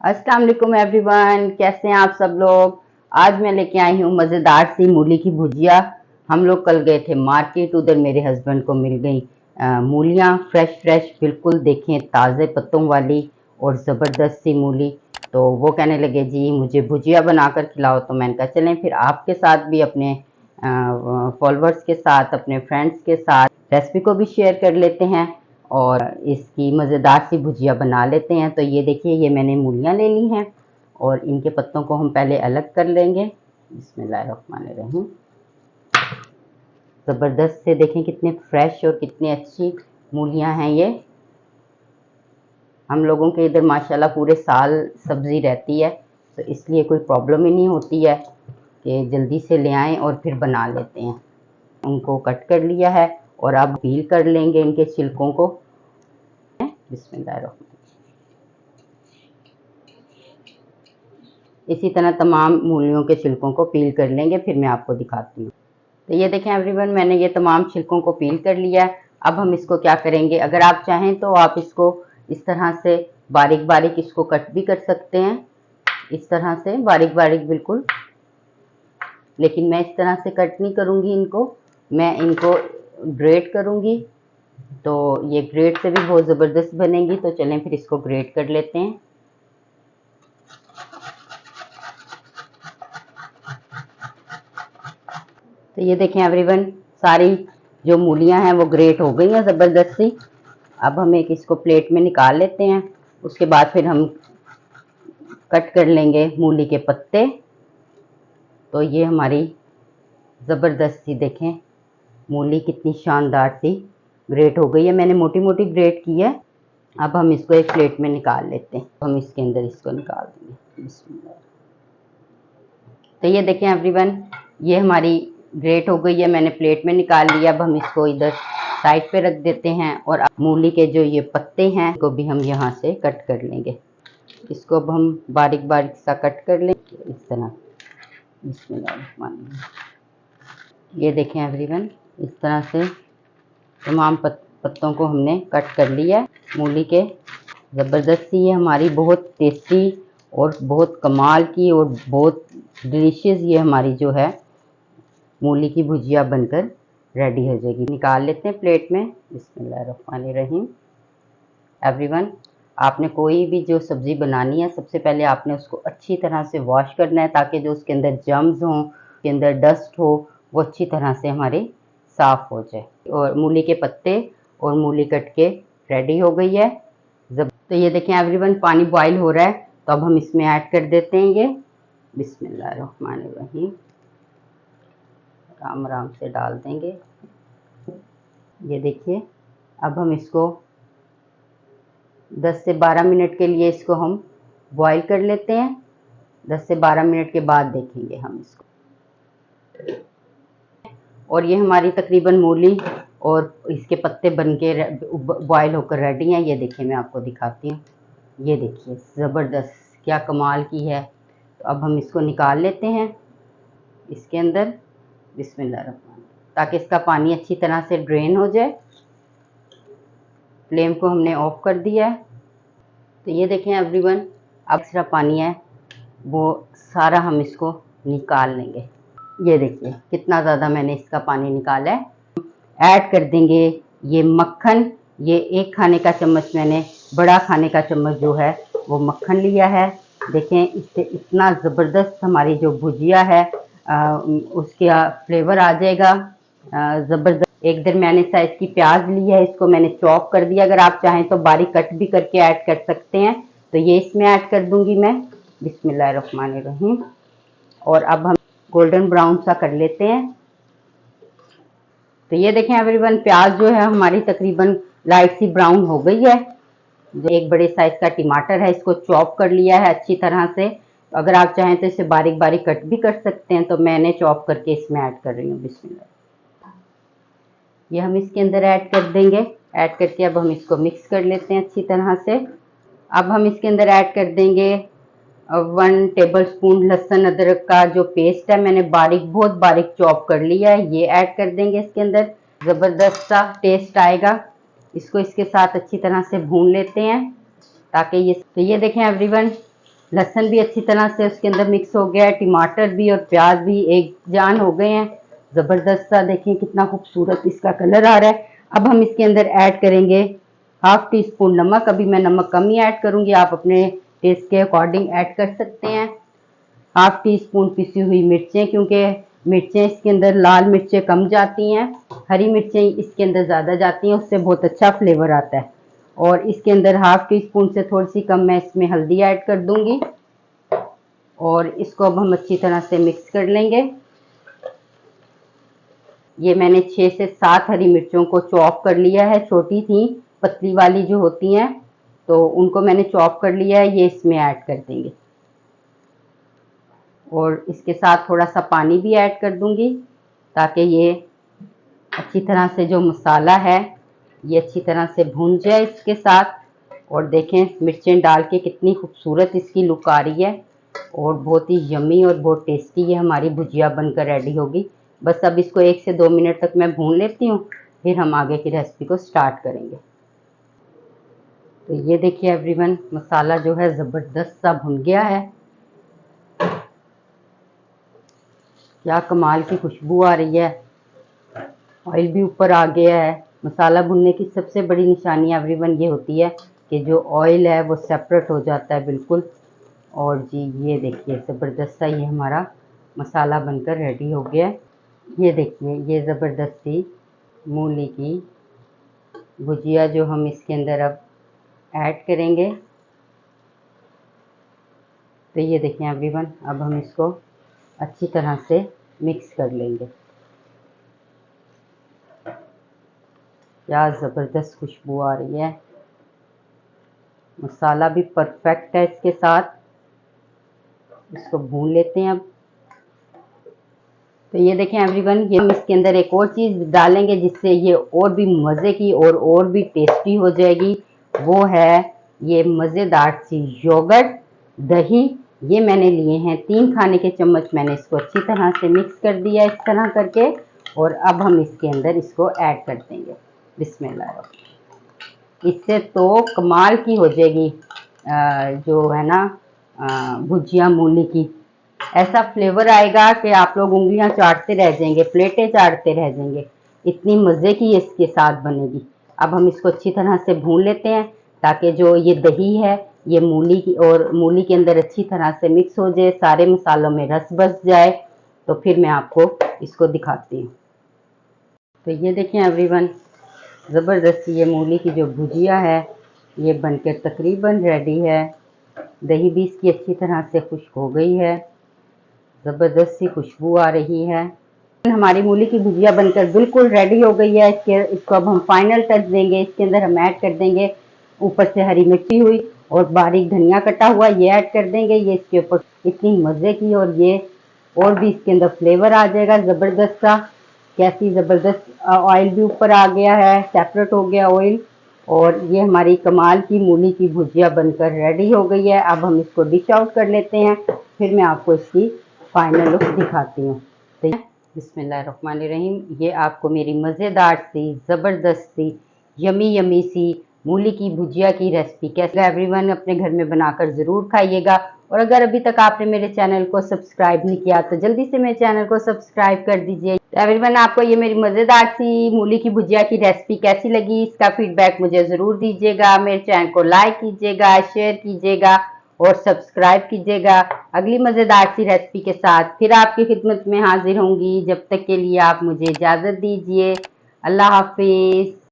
अस्सलाम वालेकुम एवरीवन, कैसे हैं आप सब लोग। आज मैं लेके आई हूँ मज़ेदार सी मूली की भुजिया। हम लोग कल गए थे मार्केट, उधर मेरे हस्बैंड को मिल गई मूलियाँ फ्रेश फ्रेश, बिल्कुल देखें ताज़े पत्तों वाली और ज़बरदस्त सी मूली। तो वो कहने लगे जी मुझे भुजिया बनाकर खिलाओ। तो मैंने कहा चलें फिर आपके साथ भी, अपने फॉलोअर्स के साथ, अपने फ्रेंड्स के साथ रेसिपी को भी शेयर कर लेते हैं और इसकी मज़ेदार सी भुजिया बना लेते हैं। तो ये देखिए, ये मैंने मूलियाँ ले ली हैं और इनके पत्तों को हम पहले अलग कर लेंगे। बिस्मिल्लाहिर्रहमानिर्रहीम। ज़बरदस्त से देखें कितने फ्रेश और कितनी अच्छी मूलियाँ हैं ये। हम लोगों के इधर माशाल्लाह पूरे साल सब्ज़ी रहती है, तो इसलिए कोई प्रॉब्लम ही नहीं होती है कि जल्दी से ले आएँ और फिर बना लेते हैं। उनको कट कर लिया है और अब पील कर लेंगे इनके छिलकों को। बिस्मिल्लाहिर्रहमानिर्रहीम। इसी तरह तमाम मूलियों के छिलकों को पील कर लेंगे, फिर मैं आपको दिखाती हूँ। तो ये देखें एवरीवन, मैंने ये तमाम छिलकों को पील कर लिया है। अब हम इसको क्या करेंगे, अगर आप चाहें तो आप इसको इस तरह से बारीक बारीक इसको कट भी कर सकते हैं, इस तरह से बारीक बारीक बिल्कुल। लेकिन मैं इस तरह से कट नहीं करूँगी इनको, मैं इनको ग्रेट करूँगी। तो ये ग्रेट से भी बहुत ज़बरदस्त बनेगी। तो चलें फिर इसको ग्रेट कर लेते हैं। तो ये देखें एवरीवन, सारी जो मूलियां हैं वो ग्रेट हो गई हैं ज़बरदस्त सी। अब हम एक इसको प्लेट में निकाल लेते हैं। उसके बाद फिर हम कट कर लेंगे मूली के पत्ते। तो ये हमारी ज़बरदस्त सी देखें मूली कितनी शानदार सी ग्रेट हो गई है। मैंने मोटी मोटी ग्रेट की है। अब हम इसको एक प्लेट में निकाल लेते हैं। हम इसके अंदर इसको निकाल देंगे। तो ये देखें एवरीवन, ये हमारी ग्रेट हो गई है, मैंने प्लेट में निकाल लिया। अब हम इसको इधर साइड पे रख देते हैं और मूली के जो ये पत्ते हैं को भी हम यहाँ से कट कर लेंगे। इसको अब हम बारीक बारीक सा कट कर लेंगे इस तरह। बिस्मिल्लाहिर्रहमानिर्रहीम। ये देखें एवरीवन, इस तरह से तमाम पत्तों को हमने कट कर लिया है मूली के। ज़बरदस्ती ये हमारी बहुत टेस्टी और बहुत कमाल की और बहुत डिलीशियस ये हमारी जो है मूली की भुजिया बनकर रेडी हो जाएगी। निकाल लेते हैं प्लेट में। बिस्मिल्लाहिर्रहमानिर्रहीम। एवरीवन, आपने कोई भी जो सब्ज़ी बनानी है, सबसे पहले आपने उसको अच्छी तरह से वॉश करना है, ताकि जो उसके अंदर जम्स हों, उसके अंदर डस्ट हो, वो अच्छी तरह से हमारे साफ़ हो जाए। और मूली के पत्ते और मूली कट के रेडी हो गई है। तो ये देखें एवरीवन, पानी बॉयल हो रहा है, तो अब हम इसमें ऐड कर देते हैं ये। बिस्मिल्लाहिर्रहमानिर्रहीम। आराम आराम से डाल देंगे। ये देखिए, अब हम इसको 10 से 12 मिनट के लिए इसको हम बॉईल कर लेते हैं। 10 से 12 मिनट के बाद देखेंगे हम इसको। और ये हमारी तकरीबन मूली और इसके पत्ते बन के बॉयल होकर रेडी हैं। ये देखिए, मैं आपको दिखाती हूँ। ये देखिए ज़बरदस्त, क्या कमाल की है। तो अब हम इसको निकाल लेते हैं इसके अंदर। बिस्मिल्लाहिर्रहमानिर्रहीम। ताकि इसका पानी अच्छी तरह से ड्रेन हो जाए। फ्लेम को हमने ऑफ कर दिया है। तो ये देखें एवरीवन, अब एक्स्ट्रा पानी है वो सारा हम इसको निकाल लेंगे। ये देखिए कितना ज़्यादा मैंने इसका पानी निकाला है। ऐड कर देंगे ये मक्खन। ये एक खाने का चम्मच, मैंने बड़ा खाने का चम्मच जो है वो मक्खन लिया है। देखें, इससे इतना ज़बरदस्त हमारी जो भुजिया है उसका फ्लेवर आ जाएगा ज़बरदस्त। एक दरमियाने साइज़ की प्याज ली है, इसको मैंने चॉप कर दिया। अगर आप चाहें तो बारीक कट भी करके ऐड कर सकते हैं। तो ये इसमें ऐड कर दूंगी मैं। बिस्मिल्लाहिर्रहमानिर्रहीम। और अब हम गोल्डन ब्राउन सा कर लेते हैं। तो ये देखें एवरीवन, प्याज जो है हमारी तकरीबन लाइट सी ब्राउन हो गई है। जो एक बड़े साइज का टमाटर है, इसको चॉप कर लिया है अच्छी तरह से। अगर आप चाहें तो इसे बारीक बारीक कट भी कर सकते हैं, तो मैंने चॉप करके इसमें ऐड कर रही हूँ। बिस्मिल्लाह। ये हम इसके अंदर ऐड कर देंगे। ऐड करके अब हम इसको मिक्स कर लेते हैं अच्छी तरह से। अब हम इसके अंदर ऐड कर देंगे 1 टेबलस्पून लहसुन अदरक का जो पेस्ट है, मैंने बारीक बहुत बारीक चॉप कर लिया है, ये ऐड कर देंगे इसके अंदर। ज़बरदस्त सा टेस्ट आएगा। इसको इसके साथ अच्छी तरह से भून लेते हैं ताकि ये। तो ये देखें एवरीवन, लहसुन भी अच्छी तरह से उसके अंदर मिक्स हो गया है, टमाटर भी और प्याज भी एक जान हो गए हैं। ज़बरदस्त सा देखें कितना खूबसूरत इसका कलर आ रहा है। अब हम इसके अंदर ऐड करेंगे 1/2 टीस्पून नमक। अभी मैं नमक कम ही ऐड करूंगी, आप अपने टेस्ट के अकॉर्डिंग ऐड कर सकते हैं। 1/2 टीस्पून पिसी हुई मिर्चें, क्योंकि मिर्चें इसके अंदर लाल मिर्चें कम जाती हैं, हरी मिर्चें इसके अंदर ज़्यादा जाती हैं, उससे बहुत अच्छा फ्लेवर आता है। और इसके अंदर 1/2 टीस्पून से थोड़ी सी कम मैं इसमें हल्दी ऐड कर दूंगी और इसको अब हम अच्छी तरह से मिक्स कर लेंगे। ये मैंने 6 से 7 हरी मिर्चों को चॉप कर लिया है, छोटी थी, पतली वाली जो होती हैं, तो उनको मैंने चॉप कर लिया है। ये इसमें ऐड कर देंगे और इसके साथ थोड़ा सा पानी भी ऐड कर दूंगी ताकि ये अच्छी तरह से जो मसाला है ये अच्छी तरह से भून जाए इसके साथ। और देखें मिर्चें डाल के कितनी खूबसूरत इसकी लुक आ रही है और बहुत ही यम्मी और बहुत टेस्टी ये हमारी भुजिया बनकर रेडी होगी। बस अब इसको 1 से 2 मिनट तक मैं भून लेती हूँ, फिर हम आगे की रेसिपी को स्टार्ट करेंगे। तो ये देखिए एवरीवन, मसाला जो है ज़बरदस्त सा भुन गया है, क्या कमाल की खुशबू आ रही है, ऑयल भी ऊपर आ गया है। मसाला भुनने की सबसे बड़ी निशानी एवरीवन ये होती है कि जो ऑयल है वो सेपरेट हो जाता है बिल्कुल। और जी ये देखिए ज़बरदस्त सा ये हमारा मसाला बनकर रेडी हो गया है। ये देखिए ये ज़बरदस्ती मूली की भुजिया जो हम इसके अंदर अब ऐड करेंगे। तो ये देखें एवरीवन, अब हम इसको अच्छी तरह से मिक्स कर लेंगे। क्या ज़बरदस्त खुशबू आ रही है, मसाला भी परफेक्ट है इसके साथ। इसको भून लेते हैं अब। तो ये देखें एवरीवन, ये हम इसके अंदर एक और चीज़ डालेंगे जिससे ये और भी मज़े की और भी टेस्टी हो जाएगी। वो है ये मज़ेदार सी योगर्ट दही। ये मैंने लिए हैं 3 खाने के चम्मच। मैंने इसको अच्छी तरह से मिक्स कर दिया इस तरह करके और अब हम इसके अंदर इसको ऐड कर देंगे। बिस्मिल्लाह। इससे तो कमाल की हो जाएगी जो है ना भुजिया मूली की। ऐसा फ्लेवर आएगा कि आप लोग उंगलियां चाटते रह जाएंगे, प्लेटें चाटते रह जाएंगे, इतनी मज़े की इसके साथ बनेगी। अब हम इसको अच्छी तरह से भून लेते हैं ताकि जो ये दही है ये मूली की और मूली के अंदर अच्छी तरह से मिक्स हो जाए, सारे मसालों में रस बस जाए। तो फिर मैं आपको इसको दिखाती हूँ। तो ये देखें एवरीवन, ज़बरदस्ती ये मूली की जो भुजिया है ये बनकर तकरीबन रेडी है। दही भी इसकी अच्छी तरह से खुश्क हो गई है, ज़बरदस्त सी खुशबू आ रही है। हमारी मूली की भुजिया बनकर बिल्कुल रेडी हो गई है। इसको अब हम फाइनल टच देंगे। इसके अंदर हम ऐड कर देंगे ऊपर से हरी मिर्ची हुई और बारीक धनिया कटा हुआ, ये ऐड कर देंगे। ये इसके ऊपर इतनी मज़े की और ये और भी इसके अंदर फ्लेवर आ जाएगा ज़बरदस्त सा। कैसी ज़बरदस्त ऑयल भी ऊपर आ गया है, सेपरेट हो गया ऑयल। और ये हमारी कमाल की मूली की भुजिया बनकर रेडी हो गई है। अब हम इसको डिश आउट कर लेते हैं, फिर मैं आपको इसकी फाइनल लुक दिखाती हूँ। तो बिस्मिल्लाहिर्रहमानिर्रहीम, ये आपको मेरी मज़ेदार सी ज़बरदस्त सी यमी यमी सी मूली की भुजिया की रेसिपी कैसे एवरीवन अपने घर में बनाकर ज़रूर खाइएगा। और अगर अभी तक आपने मेरे चैनल को सब्सक्राइब नहीं किया तो जल्दी से मेरे चैनल को सब्सक्राइब कर दीजिए। तो एवरीवन, आपको ये मेरी मज़ेदार सी मूली की भुजिया की रेसिपी कैसी लगी, इसका फीडबैक मुझे ज़रूर दीजिएगा। मेरे चैनल को लाइक कीजिएगा, शेयर कीजिएगा और सब्सक्राइब कीजिएगा। अगली मज़ेदार सी रेसिपी के साथ फिर आपकी खिदमत में हाजिर होंगी। जब तक के लिए आप मुझे इजाज़त दीजिए। अल्लाह हाफिज़।